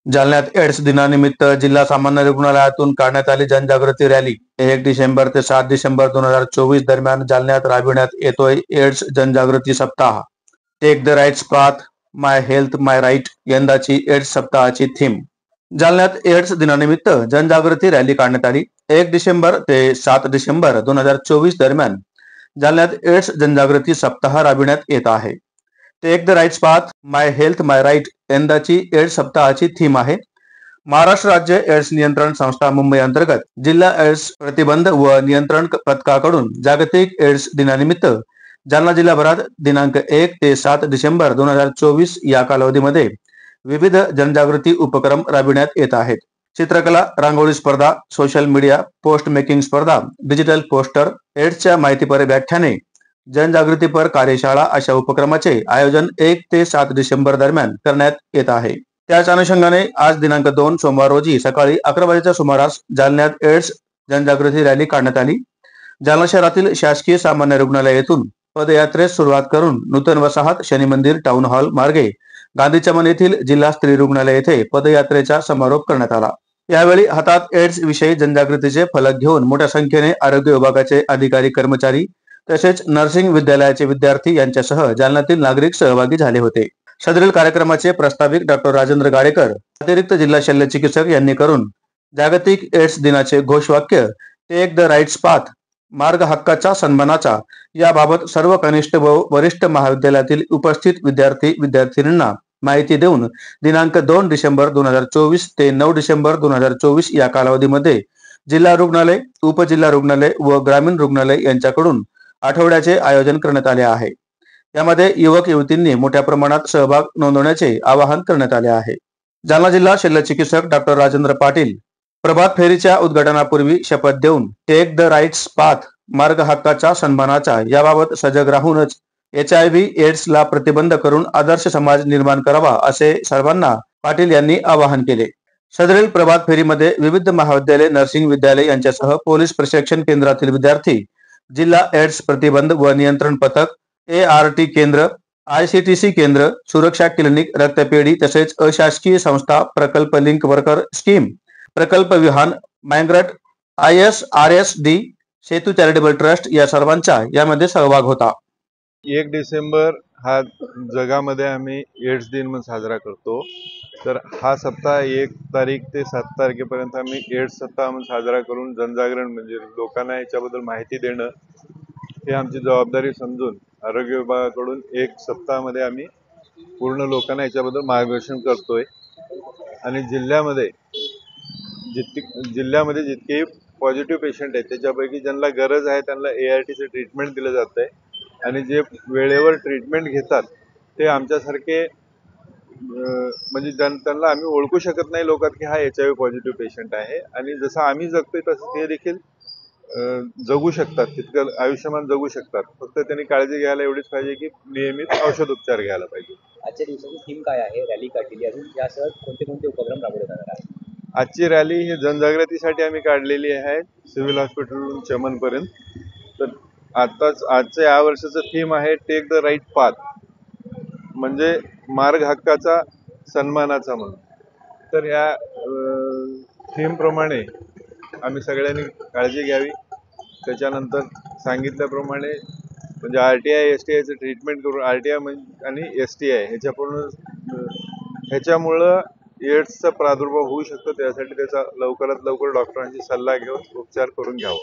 जालन्यात एड्स दिनानिमित्त जिल्हा सामान्य रुग्णालयातून काढण्यात आली जनजागृती रॅली 1 डिसेंबर ते 7 डिसेंबर 2024 दरम्यान जालन्यात राबविण्यात येतोय एड्स जनजागृती सप्ताह. Take the rights path, my health my right यंदाची एड्स सप्ताहाची थीम. जालन्यात एड्स दिनानिमित्त जनजागृती रॅली काढण्यात आली. 1 डिसेंबर ते 7 डिसेंबर 2024 दरम्यान जालन्यात एड्स जनजागृती सप्ताह राबविण्यात येत आहे. Take the rights path, my health my right यंदाची एड्स सप्ताहाची थीम आहे. महाराष्ट्र राज्य एड्स नियंत्रण संस्था मुंबई अंतर्गत जिल्हा एड्स प्रतिबंध व नियंत्रण पथकाकडून जागतिक एड्स दिनानिमित्त जालना जिल्हाभरात दिनांक 1 ते 7 डिसेंबर 2024 या कालावधीमध्ये विविध जनजागृती उपक्रम राबविण्यात येत आहेत. चित्रकला, रांगोळी स्पर्धा, सोशल मीडिया पोस्ट मेकिंग स्पर्धा, डिजिटल पोस्टर, एड्सच्या माहितीपर व्याख्याने, जनजागृतीपर कार्यशाळा अशा उपक्रमाचे आयोजन 1 ते 7 डिसेंबर दरम्यान करण्यात येत आहे. त्याच अनुषंगाने आज दिनांक 2 सोमवार रोजी सकाळी 11 वाजेच्या सुमारास जालन्यात एड्स जनजागृती रॅली काढण्यात आली. जालना शहरातील शासकीय सामान्य रुग्णालय येथून पदयात्रेस सुरुवात करून नूतन वसाहत, शनी मंदिर, टाउन हॉल मार्गे गांधी चमन येथील जिल्हा स्त्री रुग्णालय येथे पदयात्रेचा समारोप करण्यात आला. यावेळी हातात एड्स विषयी जनजागृतीचे फलक घेऊन मोठ्या संख्येने आरोग्य विभागाचे अधिकारी, कर्मचारी तसेच नर्सिंग विद्यालयाचे विद्यार्थी यांच्यासह जालन्यातील नागरिक सहभागी झाले होते. सदरील कार्यक्रमाचे प्रास्ताविक डॉक्टर राजेंद्र गाडेकर, अतिरिक्त जिल्हा शल्य चिकित्सक यांनी करून जागतिक एड्स दिनाचे घोषवाक्य टेक द राईट्स पाथ, मार्ग हक्काचा सन्मानाचा याबाबत सर्व कनिष्ठ व वरिष्ठ महाविद्यालयातील उपस्थित विद्यार्थी विद्यार्थिनींना माहिती देऊन दिनांक 2 डिसेंबर 2024 ते 9 डिसेंबर 2024 या कालावधीमध्ये जिल्हा रुग्णालय, उपजिल्हा रुग्णालय व ग्रामीण रुग्णालय यांच्याकडून आठवड्याचे आयोजन करण्यात आले आहे. यामध्ये युवक युवतींनी मोठ्या प्रमाणात सहभाग नोंदवण्याचे आवाहन करण्यात आले आहे. जालना जिल्हा शल्य चिकित्सक डॉक्टर राजेंद्र पाटील प्रभात फेरीच्या उद्घाटनापूर्वी शपथ देऊन टेक द राईट्स पाथ, मार्ग हक्काचा सन्मानाचा याबाबत सजग राहूनच HIV एड्सला प्रतिबंध करून आदर्श समाज निर्माण करावा असे सर्वांना पाटील यांनी आवाहन केले. सदरील प्रभात फेरीमध्ये विविध महाविद्यालय, नर्सिंग विद्यालय यांच्यासह पोलीस प्रशिक्षण केंद्रातील विद्यार्थी, जिल्हा एड्स प्रतिबंध व नियंत्रण पथक, ART केंद्र, ICTC केंद्र, सुरक्षा क्लिनिक, रक्तपेढी तसेच अशासकीय संस्था, प्रकल्प लिंक वर्कर स्कीम, प्रकल्प विहान, मायग्रट, ISRSD, सेतू चॅरिटेबल ट्रस्ट या सर्वांचा यामध्ये सहभाग होता. 1 डिसेंबर हा जगामध्ये आम्ही एड्स दिन म्हणून साजरा करतो. तर हा सप्ताह 1 तारीख ते 7 तारखेपर्यंत आम्ही एड्स सप्ताह म्हणून साजरा करून जनजागरण म्हणजे लोकांना याच्याबद्दल माहिती देणं हे आमची जबाबदारी समजून आरोग्य विभागाकडून 1 सप्ताहामध्ये आम्ही पूर्ण लोकांना याच्याबद्दल मार्गदर्शन करतोय. आणि जिल्ह्यामध्ये जितकेही पॉझिटिव्ह पेशंट आहेत त्याच्यापैकी ज्यांना गरज आहे त्यांना ARTचं ट्रीटमेंट दिलं जात आहे. आणि जे वेळेवर ट्रीटमेंट घेतात ते आमच्यासारखे म्हणजे त्यांना आम्ही ओळखू शकत नाही लोकात की हा HIV पॉझिटिव्ह पेशंट आहे. आणि जसं आम्ही जगतोय तसं ते देखील जगू शकतात, तितकं आयुष्यमान जगू शकतात. फक्त त्यांनी काळजी घ्यायला एवढीच पाहिजे की नियमित औषधोपचार घ्यायला पाहिजे. आजच्या दिवसाची थीम काय आहे? रॅली काढलेली अजून यासह कोणते कोणते उपक्रम राबवले जाणार आहेत? आजची रॅली ही जनजागृतीसाठी आम्ही काढलेली आहे सिव्हिल हॉस्पिटलवरून चमनपर्यंत. तर आजचं या वर्षाचं थीम आहे टेक द राईट पाथ, म्हणजे मार्ग हक्काचा सन्मानाचा म्हणून. तर या थीम प्रमाणे आम्ही सगळ्यांनी काळजी घ्यावी. त्याच्यानंतर सांगितल्याप्रमाणे म्हणजे RTI STIचं ट्रीटमेंट करून RTI आणि STI ह्याच्यामुळं एड्सचा प्रादुर्भाव होऊ शकतो. त्यासाठी त्याचा लवकरात लवकर डॉक्टरांची सल्ला घेऊन उपचार करून घ्यावा.